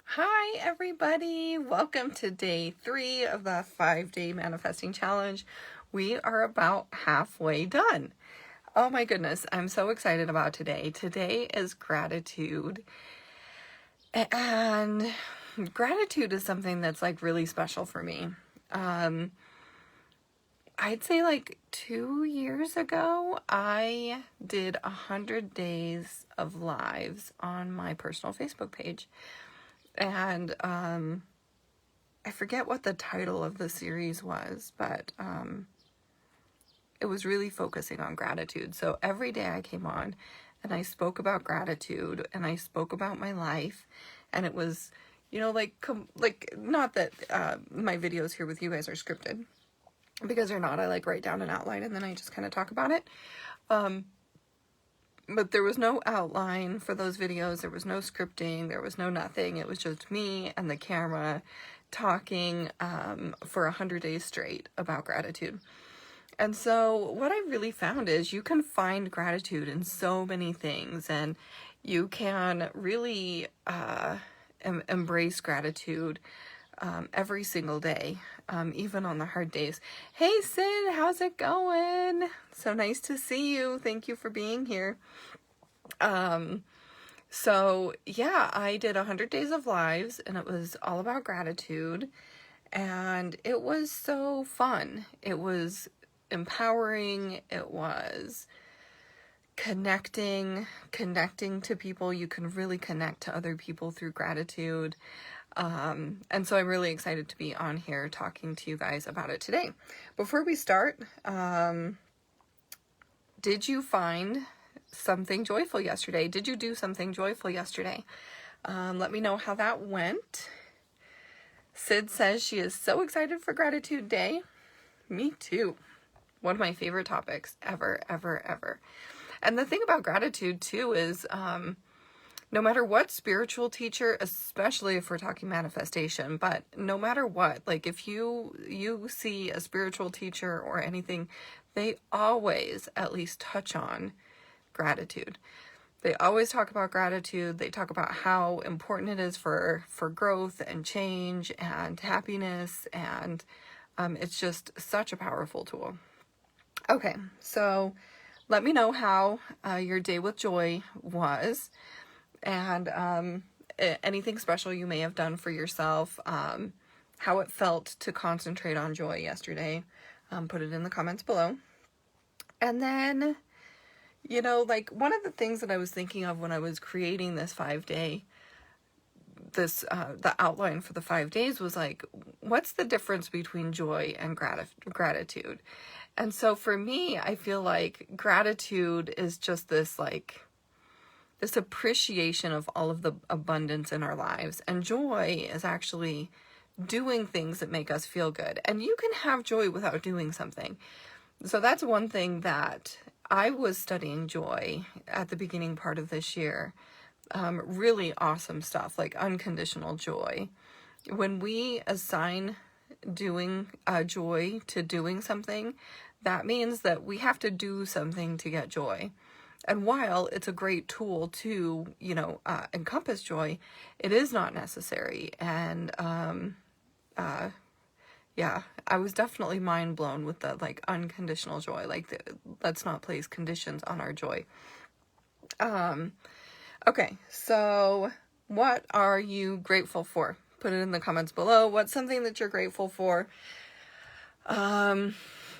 Hi, everybody. Welcome to day 3 of the 5-day manifesting challenge. We are about halfway done. Oh my goodness, I'm so excited about today. Today is gratitude. And gratitude is something that's like really special for me. I'd say like 2 years ago, I did 100 days of lives on my personal Facebook page. And I forget what the title of the series was, but it was really focusing on gratitude. So every day I came on and I spoke about gratitude and I spoke about my life, and it was, like not that my videos here with you guys are scripted, because they're not. I like write down an outline and then I just kind of talk about it. But there was no outline for those videos. There was no scripting. There was no nothing. It was just me and the camera talking for 100 days straight about gratitude. And so what I really found is you can find gratitude in so many things, and you can really embrace gratitude every single day, even on the hard days. Hey Sid, how's it going? So nice to see you. Thank you for being here. So yeah, I did 100 days of lives and it was all about gratitude, and it was so fun. It was empowering. It was connecting to people. You can really connect to other people through gratitude. And so I'm really excited to be on here talking to you guys about it today. Before we start, did you find something joyful yesterday? Did you do something joyful yesterday? Let me know how that went. Sid says she is so excited for Gratitude Day. Me too. One of my favorite topics ever, ever, ever. And the thing about gratitude too is, no matter what spiritual teacher, especially if we're talking manifestation, but no matter what, like if you see a spiritual teacher or anything, they always at least touch on gratitude. They always talk about gratitude. They talk about how important it is for growth and change and happiness, and it's just such a powerful tool. Okay, so let me know how your day with joy was, and anything special you may have done for yourself, how it felt to concentrate on joy yesterday. Put it in the comments below. And then, like one of the things that I was thinking of when I was creating this 5-day, the outline for the 5 days was like, what's the difference between joy and gratitude? And so for me, I feel like gratitude is just this appreciation of all of the abundance in our lives. And joy is actually doing things that make us feel good. And you can have joy without doing something. So that's one thing that I was studying joy at the beginning part of this year. Really awesome stuff, like unconditional joy. When we assign doing joy to doing something, that means that we have to do something to get joy. And while it's a great tool to, encompass joy, it is not necessary. And yeah, I was definitely mind blown with the unconditional joy. Let's not place conditions on our joy. Okay, so what are you grateful for? Put it in the comments below. What's something that you're grateful for?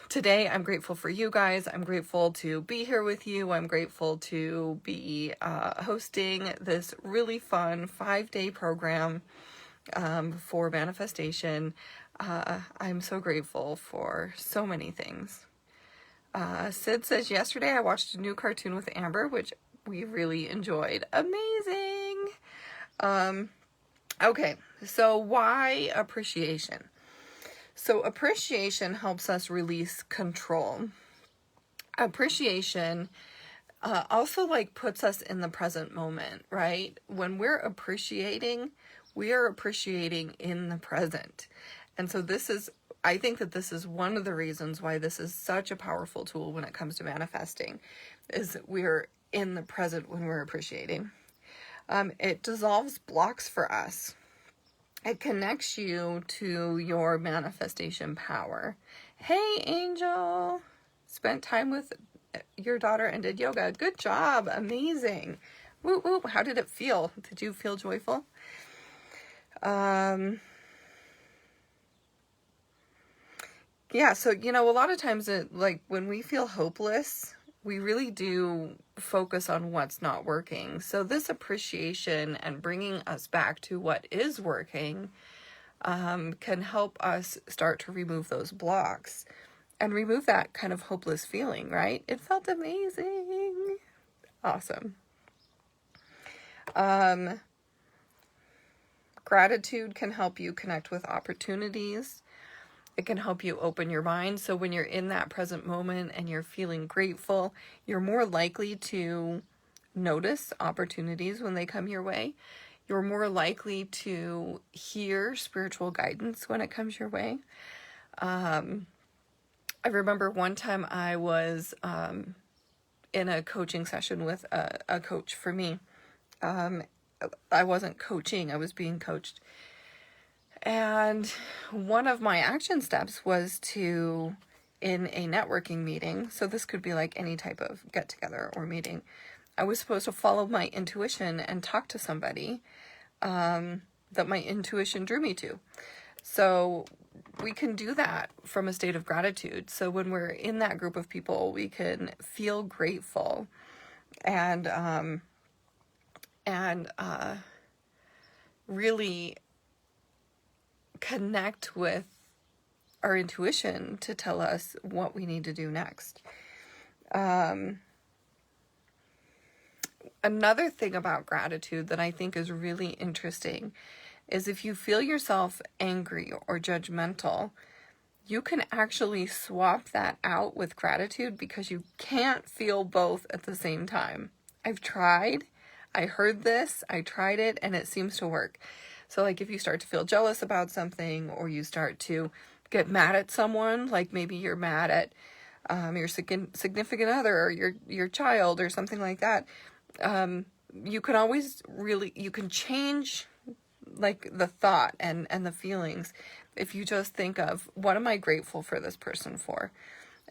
Today, I'm grateful for you guys. I'm grateful to be here with you. I'm grateful to be hosting this really fun 5-day program for manifestation. I'm so grateful for so many things. Sid says, yesterday I watched a new cartoon with Amber, which we really enjoyed. Amazing! Okay, so why appreciation? So appreciation helps us release control. Appreciation also puts us in the present moment, right? When we're appreciating, we are appreciating in the present. And so I think that this is one of the reasons why this is such a powerful tool when it comes to manifesting, is that we're in the present when we're appreciating. It dissolves blocks for us. It connects you to your manifestation power. Hey, Angel. Spent time with your daughter and did yoga. Good job. Amazing. Woo woo. How did it feel? Did you feel joyful? Yeah, so, a lot of times when we feel hopeless, we really do focus on what's not working. So this appreciation and bringing us back to what is working can help us start to remove those blocks and remove that kind of hopeless feeling, right? It felt amazing. Awesome. Gratitude can help you connect with opportunities. It can help you open your mind. So when you're in that present moment and you're feeling grateful, you're more likely to notice opportunities when they come your way. You're more likely to hear spiritual guidance when it comes your way. I remember one time I was in a coaching session with a coach for me. I wasn't coaching, I was being coached. And one of my action steps was to, in a networking meeting, so this could be like any type of get-together or meeting, I was supposed to follow my intuition and talk to somebody that my intuition drew me to. So we can do that from a state of gratitude. So when we're in that group of people, we can feel grateful and really connect with our intuition to tell us what we need to do next. Another thing about gratitude that I think is really interesting is if you feel yourself angry or judgmental, you can actually swap that out with gratitude because you can't feel both at the same time. I've tried. I heard this. I tried it and it seems to work. So like if you start to feel jealous about something or you start to get mad at someone, like maybe you're mad at your significant other or your child or something like that, you can always you can change like the thought and the feelings if you just think of what am I grateful for this person for?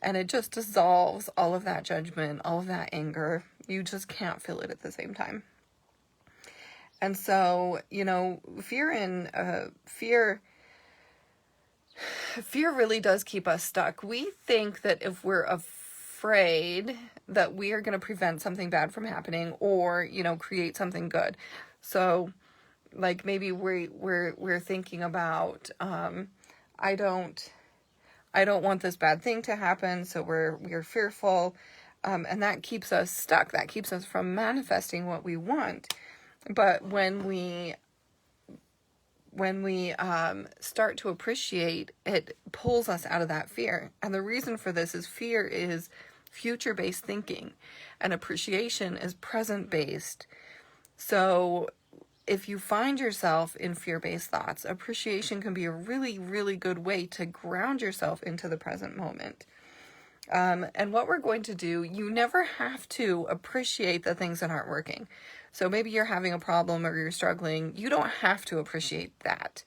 And it just dissolves all of that judgment, all of that anger. You just can't feel it at the same time. And so, fear really does keep us stuck. We think that if we're afraid that we are going to prevent something bad from happening or, create something good. So like maybe we're thinking about, I don't want this bad thing to happen. So we're fearful. And that keeps us stuck. That keeps us from manifesting what we want. But when we start to appreciate, it pulls us out of that fear. And the reason for this is fear is future-based thinking and appreciation is present-based. So if you find yourself in fear-based thoughts, appreciation can be a really, really good way to ground yourself into the present moment. And what we're going to do, you never have to appreciate the things that aren't working. So maybe you're having a problem or you're struggling. You don't have to appreciate that.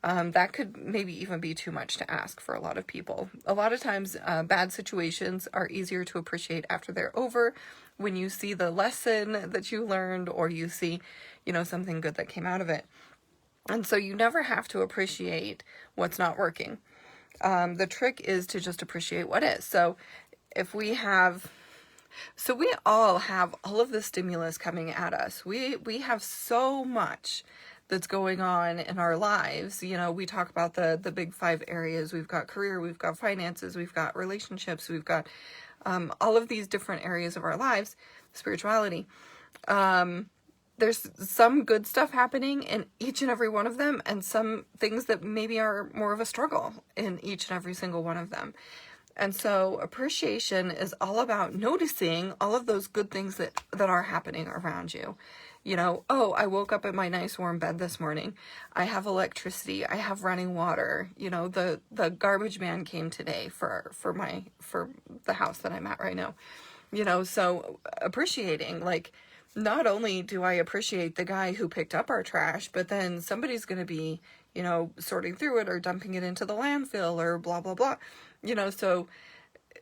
That could maybe even be too much to ask for a lot of people. A lot of times, bad situations are easier to appreciate after they're over, when you see the lesson that you learned or you see, something good that came out of it. And so you never have to appreciate what's not working. The trick is to just appreciate what is. So we all have all of the stimulus coming at us. We have so much that's going on in our lives. We talk about the big 5 areas. We've got career, we've got finances, we've got relationships, we've got all of these different areas of our lives, spirituality. There's some good stuff happening in each and every one of them, and some things that maybe are more of a struggle in each and every single one of them. And so appreciation is all about noticing all of those good things that are happening around you. I woke up in my nice warm bed this morning. I have electricity. I have running water. The garbage man came today for the house that I'm at right now. So appreciating, like, not only do I appreciate the guy who picked up our trash, but then somebody's going to be, you know, sorting through it or dumping it into the landfill or blah, blah, blah. You know, so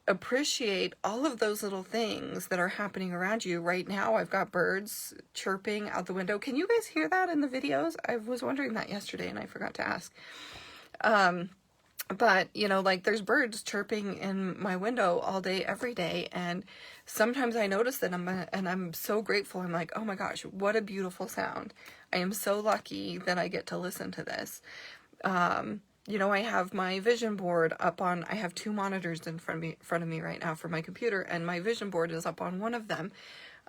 appreciate all of those little things that are happening around you. Right now, I've got birds chirping out the window. Can you guys hear that in the videos? I was wondering that yesterday and I forgot to ask. But, you know, like there's birds chirping in my window all day, every day. And sometimes I notice that and I'm so grateful. I'm like, oh my gosh, what a beautiful sound. I am so lucky that I get to listen to this. You know, I have my vision board up on, I have 2 monitors in front of me right now for my computer, and my vision board is up on one of them.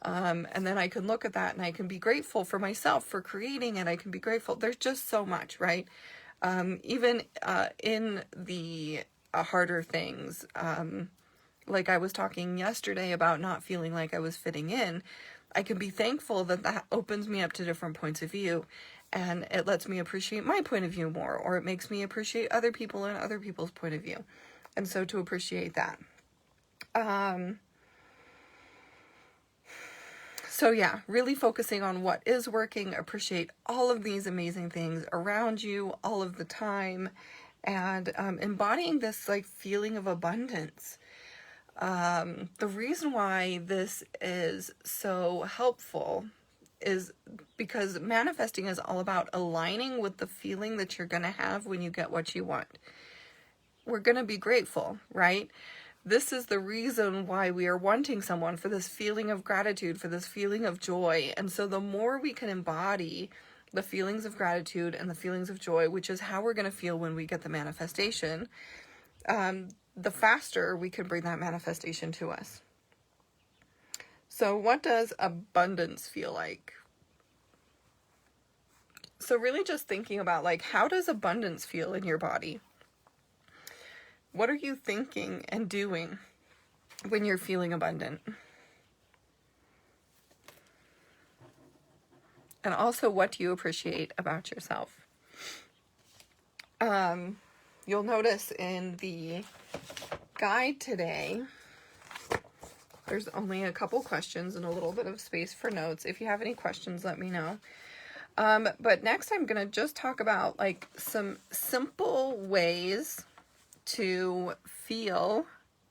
And then I can look at that and I can be grateful for myself for creating it. I can be grateful. There's just so much, right? Even in the harder things, like I was talking yesterday about not feeling like I was fitting in, I can be thankful that that opens me up to different points of view, and it lets me appreciate my point of view more, or it makes me appreciate other people and other people's point of view. And so to appreciate that. So yeah, really focusing on what is working, appreciate all of these amazing things around you all of the time, and embodying this like feeling of abundance. The reason why this is so helpful is because manifesting is all about aligning with the feeling that you're going to have when you get what you want. We're going to be grateful, right? This is the reason why we are wanting someone, for this feeling of gratitude, for this feeling of joy. And so the more we can embody the feelings of gratitude and the feelings of joy, which is how we're going to feel when we get the manifestation, the faster we can bring that manifestation to us. So what does abundance feel like? So really just thinking about like, how does abundance feel in your body? What are you thinking and doing when you're feeling abundant? And also, what do you appreciate about yourself? You'll notice in the guide today, there's only a couple questions and a little bit of space for notes. If you have any questions, let me know. But next I'm going to just talk about like some simple ways to feel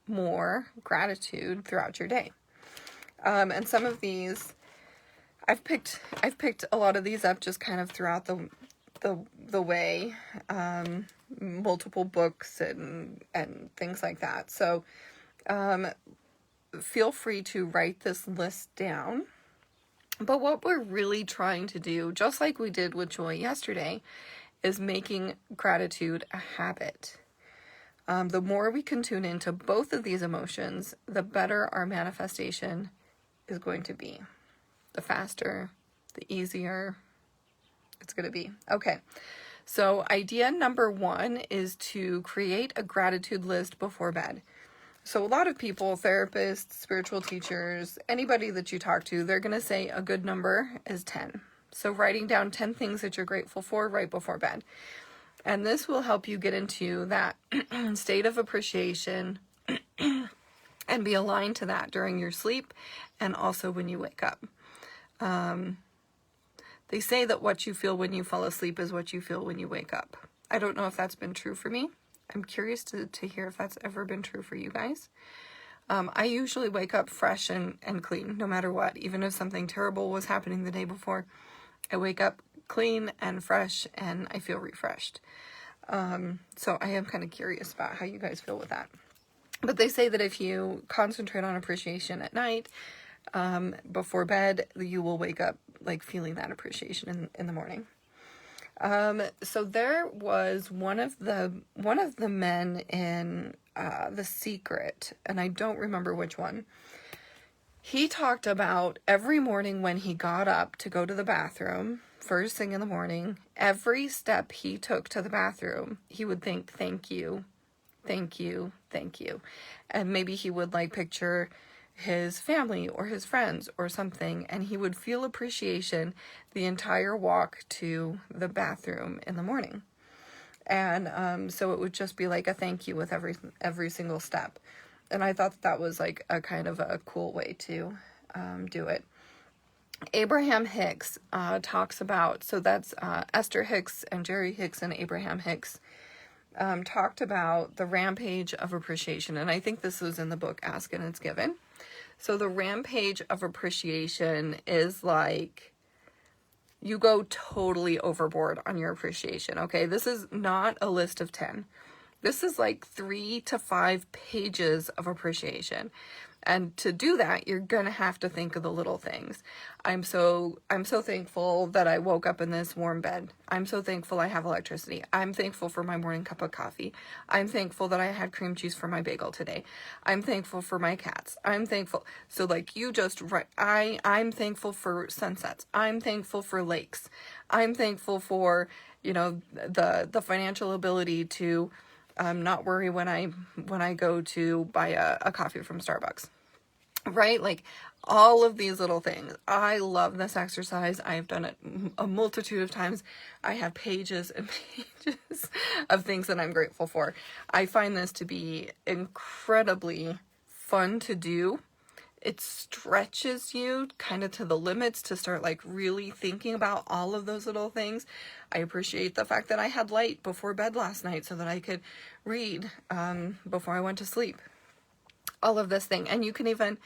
more gratitude throughout your day. And some of these, I've picked a lot of these up just kind of throughout the way, multiple books and things like that. So, feel free to write this list down. But what we're really trying to do, just like we did with joy yesterday, is making gratitude a habit. The more we can tune into both of these emotions, the better our manifestation is going to be. The faster, the easier it's going to be. Okay, so idea number 1 is to create a gratitude list before bed. So a lot of people, therapists, spiritual teachers, anybody that you talk to, they're going to say a good number is 10. So writing down 10 things that you're grateful for right before bed. And this will help you get into that state of appreciation and be aligned to that during your sleep and also when you wake up. They say that what you feel when you fall asleep is what you feel when you wake up. I don't know if that's been true for me. I'm curious to hear if that's ever been true for you guys. I usually wake up fresh and clean, no matter what. Even if something terrible was happening the day before, I wake up clean and fresh and I feel refreshed. So I am kind of curious about how you guys feel with that. But they say that if you concentrate on appreciation at night, before bed, you will wake up like feeling that appreciation in the morning. So there was one of the men in The Secret, and I don't remember which one. He talked about every morning when he got up to go to the bathroom, first thing in the morning, every step he took to the bathroom, he would think, thank you, thank you, thank you. And maybe he would like picture his family or his friends or something, and he would feel appreciation the entire walk to the bathroom in the morning. And so it would just be like a thank you with every single step. And I thought that was like a kind of a cool way to do it. Abraham Hicks talks about, so that's Esther Hicks and Jerry Hicks and Abraham Hicks, talked about the rampage of appreciation. And I think this was in the book Ask and It's Given. So the rampage of appreciation is like, you go totally overboard on your appreciation, okay? This is not a list of 10. This is like 3 to 5 pages of appreciation. And to do that, you're going to have to think of the little things. I'm so thankful that I woke up in this warm bed. I'm so thankful I have electricity. I'm thankful for my morning cup of coffee. I'm thankful that I had cream cheese for my bagel today. I'm thankful for my cats. I'm thankful. So like you just write, I'm thankful for sunsets. I'm thankful for lakes. I'm thankful for, the financial ability to not worry when I go to buy a coffee from Starbucks, right? Like all of these little things. I love this exercise. I've done it a multitude of times. I have pages and pages of things that I'm grateful for. I find this to be incredibly fun to do. It stretches you kind of to the limits to start like really thinking about all of those little things. I appreciate the fact that I had light before bed last night so that I could read before I went to sleep. All of this thing. And you can even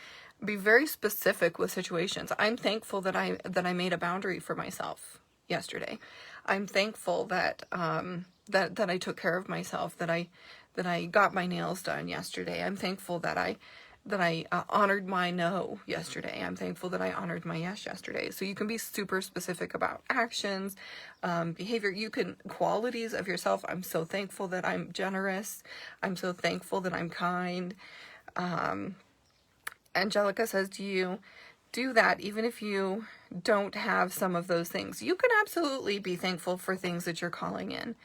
be very specific with situations. I'm thankful that I made a boundary for myself yesterday. I'm thankful that that I took care of myself, that I got my nails done yesterday. I'm thankful that I honored my no yesterday. I'm thankful that I honored my yes yesterday. So you can be super specific about actions, behavior. Qualities of yourself. I'm so thankful that I'm generous. I'm so thankful that I'm kind. Angelica says, do you do that even if you don't have some of those things? You can absolutely be thankful for things that you're calling in.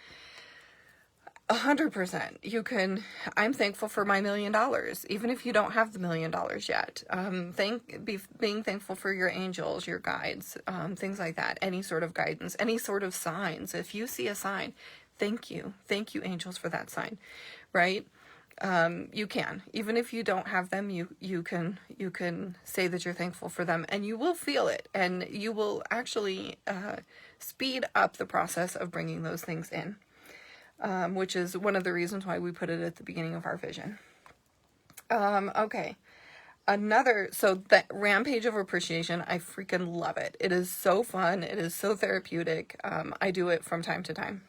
100%. You can. I'm thankful for my $1 million, even if you don't have the $1 million yet. Being thankful for your angels, your guides, things like that. Any sort of guidance, any sort of signs. If you see a sign, thank you, angels, for that sign, right? You can, even if you don't have them, you can say that you're thankful for them, and you will feel it, and you will actually speed up the process of bringing those things in. Which is one of the reasons why we put it at the beginning of our vision. Okay. So that rampage of appreciation, I freaking love it. It is so fun. It is so therapeutic. I do it from time to time.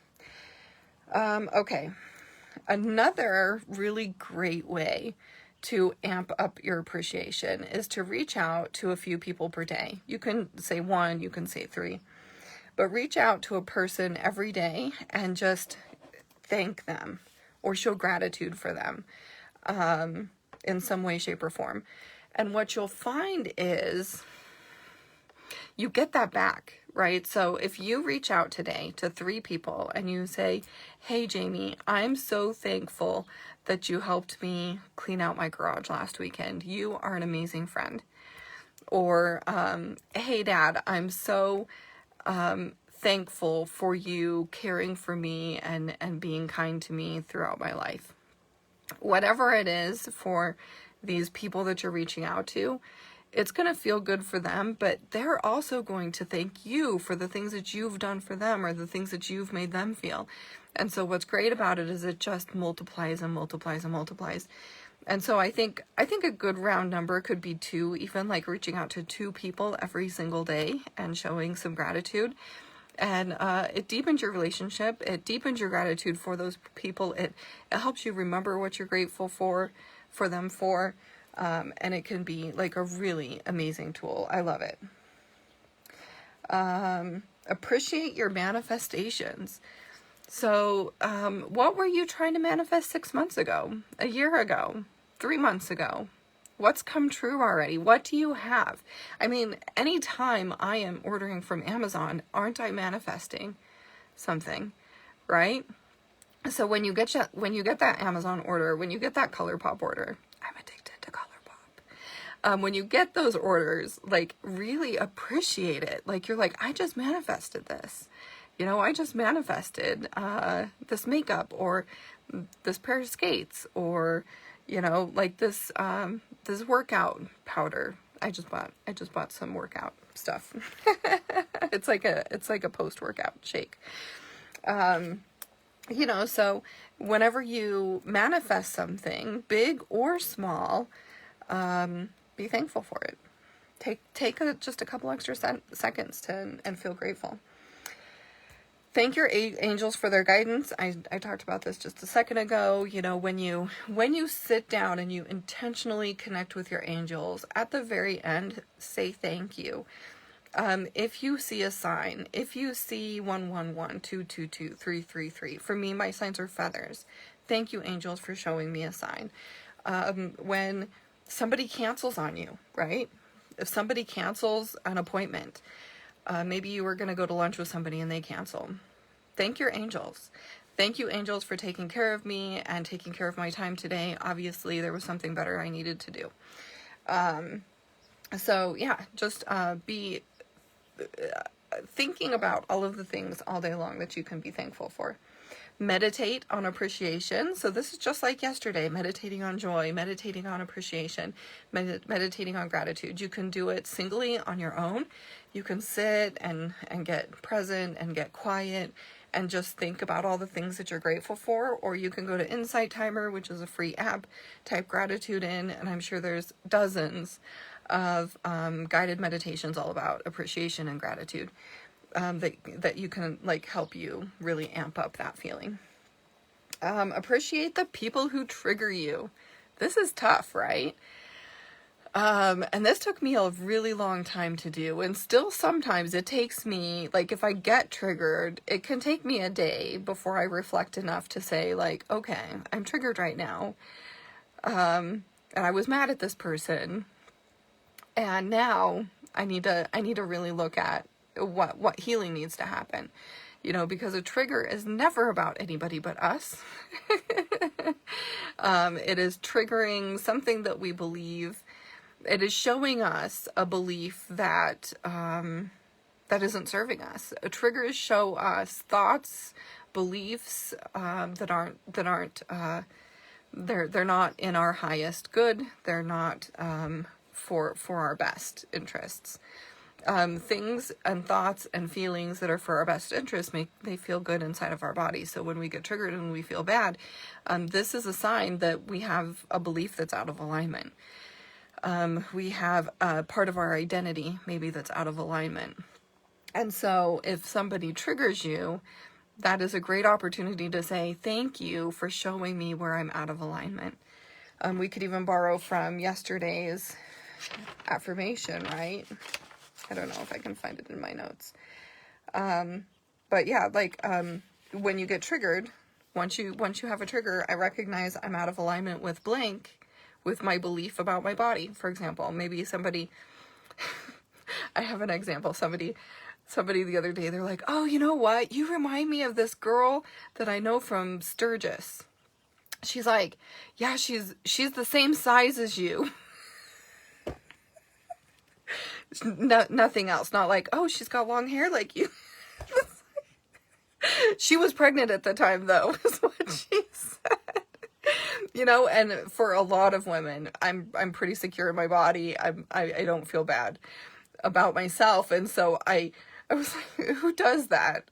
Okay. Another really great way to amp up your appreciation is to reach out to a few people per day. You can say 1, you can say 3, but reach out to a person every day and just thank them or show gratitude for them in some way, shape, or form. And what you'll find is you get that back, right? So if you reach out today to 3 people and you say, hey, Jamie, I'm so thankful that you helped me clean out my garage last weekend. You are an amazing friend. Or, hey, Dad, I'm so thankful for you caring for me and being kind to me throughout my life. Whatever it is for these people that you're reaching out to, it's going to feel good for them, but they're also going to thank you for the things that you've done for them or the things that you've made them feel. And so what's great about it is it just multiplies and multiplies and multiplies. And so I think a good round number could be 2, even like reaching out to 2 people every single day and showing some gratitude. And it deepens your relationship. It deepens your gratitude for those people. It helps you remember what you're grateful for them for. And it can be like a really amazing tool. I love it. Appreciate your manifestations. So what were you trying to manifest 6 months ago, a year ago, 3 months ago? What's come true already? What do you have? I mean, anytime I am ordering from Amazon, aren't I manifesting something, right? So when you get that Amazon order, when you get that ColourPop order, I'm addicted to ColourPop. When you get those orders, like really appreciate it. Like you're like, I just manifested this. I just manifested this makeup or this pair of skates or like this workout powder. I just bought some workout stuff. It's like a post-workout shake. You know, so whenever you manifest something, big or small, be thankful for it. Take just a couple extra seconds and feel grateful. Thank your angels for their guidance. I talked about this just a second ago. You know, when you sit down and you intentionally connect with your angels, at the very end, say thank you. If you see a sign, if you see 111, 222, 333, for me, my signs are feathers. Thank you, angels, for showing me a sign. When somebody cancels on you, right? If somebody cancels an appointment, maybe you were going to go to lunch with somebody and they cancel. Thank your angels. Thank you, angels, for taking care of me and taking care of my time today. Obviously, there was something better I needed to do. So yeah, just be thinking about all of the things all day long that you can be thankful for. Meditate on appreciation. So this is just like yesterday, meditating on joy, meditating on appreciation, meditating on gratitude. You can do it singly on your own. You can sit and get present and get quiet and just think about all the things that you're grateful for. Or you can go to Insight Timer, which is a free app, type gratitude in, and I'm sure there's dozens of guided meditations all about appreciation and gratitude. That you can like help you really amp up that feeling. Appreciate the people who trigger you. This is tough, right? And this took me a really long time to do, and still sometimes it takes me, like if I get triggered, it can take me a day before I reflect enough to say like, okay, I'm triggered right now. And I was mad at this person. And now I need to really look at what healing needs to happen, you know, because a trigger is never about anybody but us. It is triggering something that we believe. It is showing us a belief that that isn't serving us. Triggers show us thoughts, beliefs that aren't they're not in our highest good. They're not for our best interests. Things and thoughts and feelings that are for our best interest they feel good inside of our body. So when we get triggered and we feel bad, this is a sign that we have a belief that's out of alignment. We have a part of our identity maybe that's out of alignment. And so if somebody triggers you, that is a great opportunity to say, thank you for showing me where I'm out of alignment. We could even borrow from yesterday's affirmation, right? I don't know if I can find it in my notes. But yeah, like, when you get triggered, once you have a trigger, I recognize I'm out of alignment with blank, with my belief about my body. For example, maybe somebody, I have an example, somebody the other day, they're like, oh, you know what? You remind me of this girl that I know from Sturgis. She's like, yeah, she's the same size as you. Nothing else. Not like, oh, she's got long hair like you. She was pregnant at the time, though, is what she said. You know, and for a lot of women, I'm pretty secure in my body. I don't feel bad about myself, and so I was like, who does that?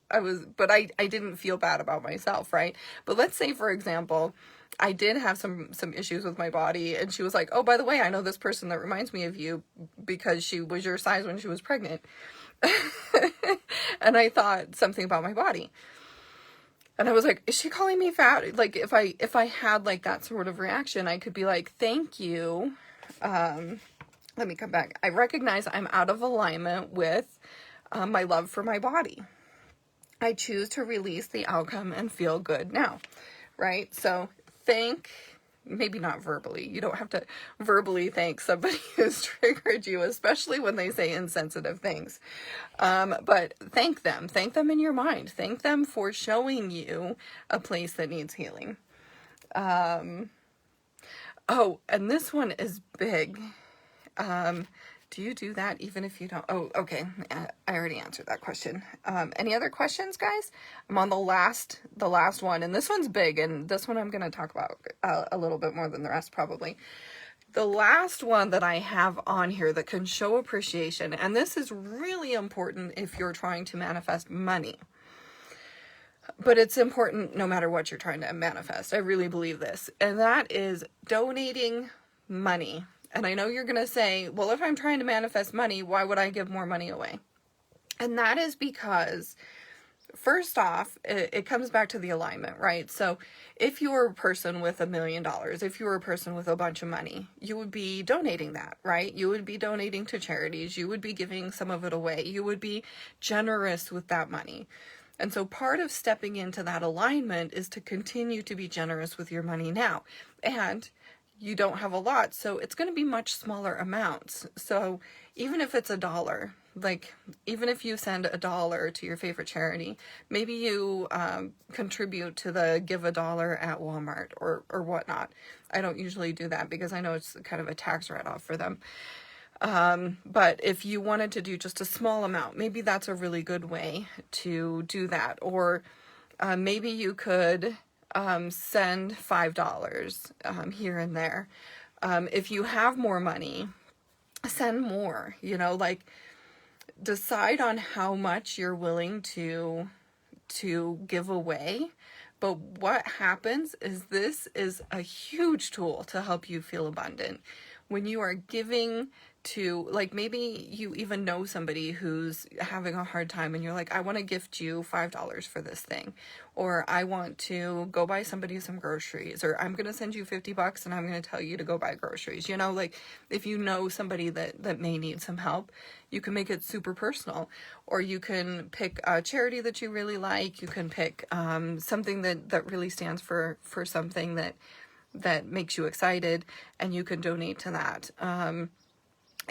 But I didn't feel bad about myself, right? But let's say, for example, I did have some issues with my body, and she was like, oh, by the way, I know this person that reminds me of you because she was your size when she was pregnant. And I thought something about my body. And I was like, is she calling me fat? Like, if I had like that sort of reaction, I could be like, thank you. Let me come back. I recognize I'm out of alignment with my love for my body. I choose to release the outcome and feel good now, right? So maybe not verbally. You don't have to verbally thank somebody who's triggered you, especially when they say insensitive things. But thank them in your mind. Thank them for showing you a place that needs healing. Oh, and this one is big. Do you do that even if you don't? Oh, okay. I already answered that question. Any other questions, guys? I'm on the last one, and this one's big, and this one I'm going to talk about a little bit more than the rest, probably. The last one that I have on here that can show appreciation, and this is really important if you're trying to manifest money, but it's important no matter what you're trying to manifest. I really believe this, and that is donating money. And I know you're going to say, well, if I'm trying to manifest money, why would I give more money away? And that is because, first off, it comes back to the alignment, right? So if you were a person with $1 million, if you were a person with a bunch of money, you would be donating that, right? You would be donating to charities. You would be giving some of it away. You would be generous with that money. And so part of stepping into that alignment is to continue to be generous with your money now. And you don't have a lot, so it's going to be much smaller amounts. So even if it's $1, like even if you send $1 to your favorite charity, maybe you contribute to the give $1 at Walmart or whatnot. I don't usually do that because I know it's kind of a tax write-off for them. But if you wanted to do just a small amount, maybe that's a really good way to do that. Or maybe you could send $5 here and there. If you have more money, send more, like decide on how much you're willing to give away. But what happens is this is a huge tool to help you feel abundant. When you are giving to, like, maybe you even know somebody who's having a hard time and you're like, I want to gift you $5 for this thing, or I want to go buy somebody some groceries, or I'm going to send you $50 and I'm going to tell you to go buy groceries. Like if you know somebody that may need some help, you can make it super personal, or you can pick a charity that you really like. You can pick something that really stands for something that makes you excited, and you can donate to that.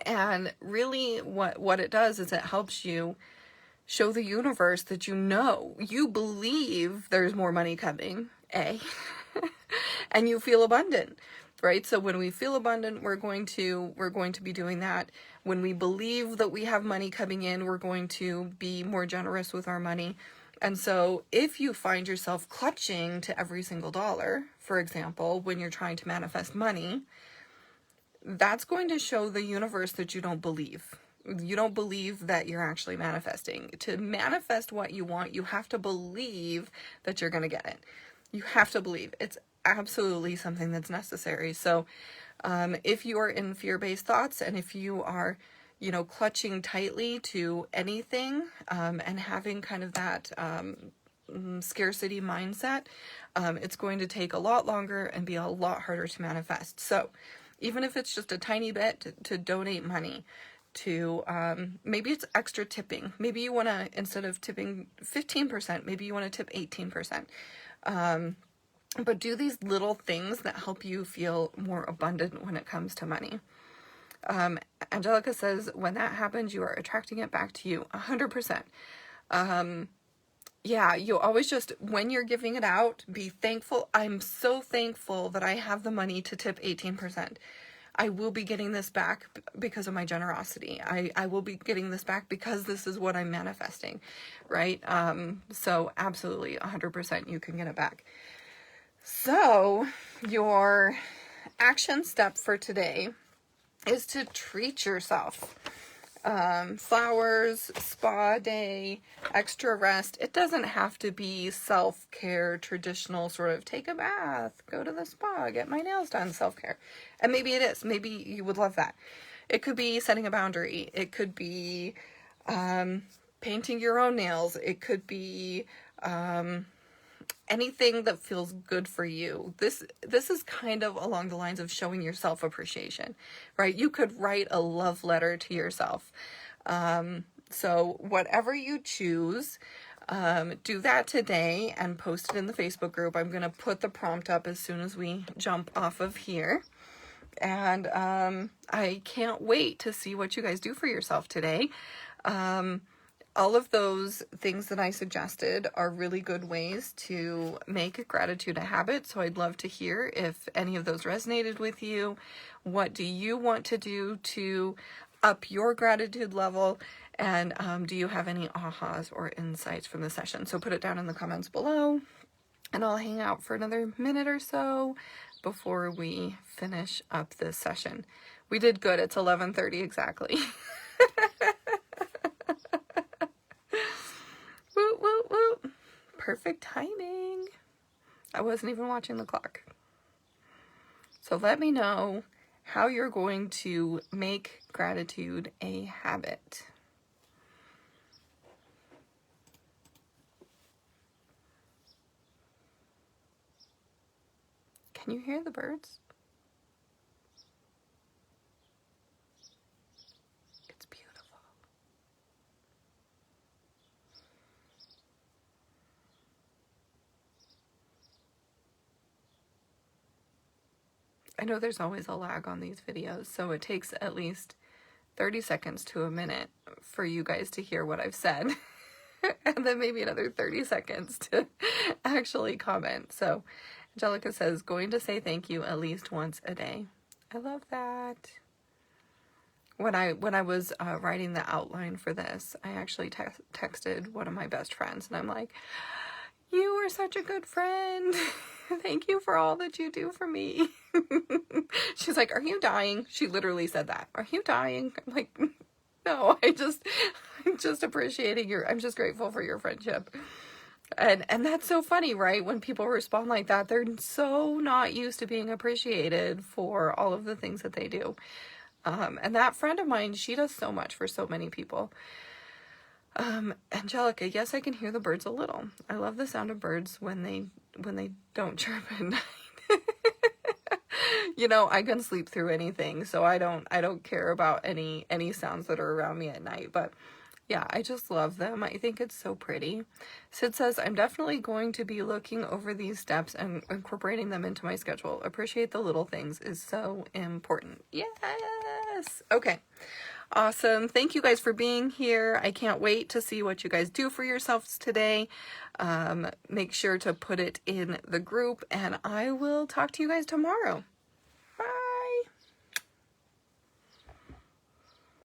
And really what it does is it helps you show the universe that you believe there's more money coming, and you feel abundant, right? So when we feel abundant, we're going to be doing that. When we believe that we have money coming in, we're going to be more generous with our money. And so if you find yourself clutching to every single dollar, for example, when you're trying to manifest money, that's going to show the universe that you don't believe. You don't believe that you're actually manifesting. To manifest what you want, you have to believe that you're going to get it. You have to believe. It's absolutely something that's necessary. So if you are in fear-based thoughts, and if you are clutching tightly to anything, and having kind of that scarcity mindset, it's going to take a lot longer and be a lot harder to manifest. So even if it's just a tiny bit to donate money to, maybe it's extra tipping. Maybe you want to, instead of tipping 15%, maybe you want to tip 18%. But do these little things that help you feel more abundant when it comes to money. Angelica says, when that happens, you are attracting it back to you 100%. Yeah, you always just, when you're giving it out, be thankful. I'm so thankful that I have the money to tip 18%. I will be getting this back because of my generosity. I will be getting this back because this is what I'm manifesting, right? So absolutely 100% you can get it back. So your action step for today is to treat yourself. Flowers, spa day, extra rest. It doesn't have to be self-care, traditional sort of take a bath, go to the spa, get my nails done self-care. And maybe it is. Maybe you would love that. It could be setting a boundary. It could be painting your own nails. It could be anything that feels good for you. This is kind of along the lines of showing yourself appreciation, right? You could write a love letter to yourself. So whatever you choose, do that today and post it in the Facebook group. I'm going to put the prompt up as soon as we jump off of here. And I can't wait to see what you guys do for yourself today. All of those things that I suggested are really good ways to make gratitude a habit. So I'd love to hear if any of those resonated with you. What do you want to do to up your gratitude level? And do you have any ahas or insights from the session? So put it down in the comments below, and I'll hang out for another minute or so before we finish up this session. We did good. It's 11:30 exactly. Woo, woo, woo. Perfect timing. I wasn't even watching the clock. So let me know how you're going to make gratitude a habit. Can you hear the birds? It's beautiful. I know there's always a lag on these videos, so it takes at least 30 seconds to a minute for you guys to hear what I've said. And then maybe another 30 seconds to actually comment. So Angelica says, going to say thank you at least once a day. I love that. When I was writing the outline for this, I actually texted one of my best friends, and I'm like, you are such a good friend. Thank you for all that you do for me. She's like, are you dying? She literally said that. Are you dying? I'm like, no, I'm just appreciating I'm just grateful for your friendship. And that's so funny, right? When people respond like that, they're so not used to being appreciated for all of the things that they do. And that friend of mine, she does so much for so many people. Angelica, yes, I can hear the birds a little. I love the sound of birds when they don't chirp at night. You know, I can sleep through anything, so I don't care about any sounds that are around me at night. But yeah, I just love them. I think it's so pretty. Sid says, I'm definitely going to be looking over these steps and incorporating them into my schedule. Appreciate the little things is so important. Yes. Okay. Awesome. Thank you guys for being here. I can't wait to see what you guys do for yourselves today. Make sure to put it in the group, and I will talk to you guys tomorrow.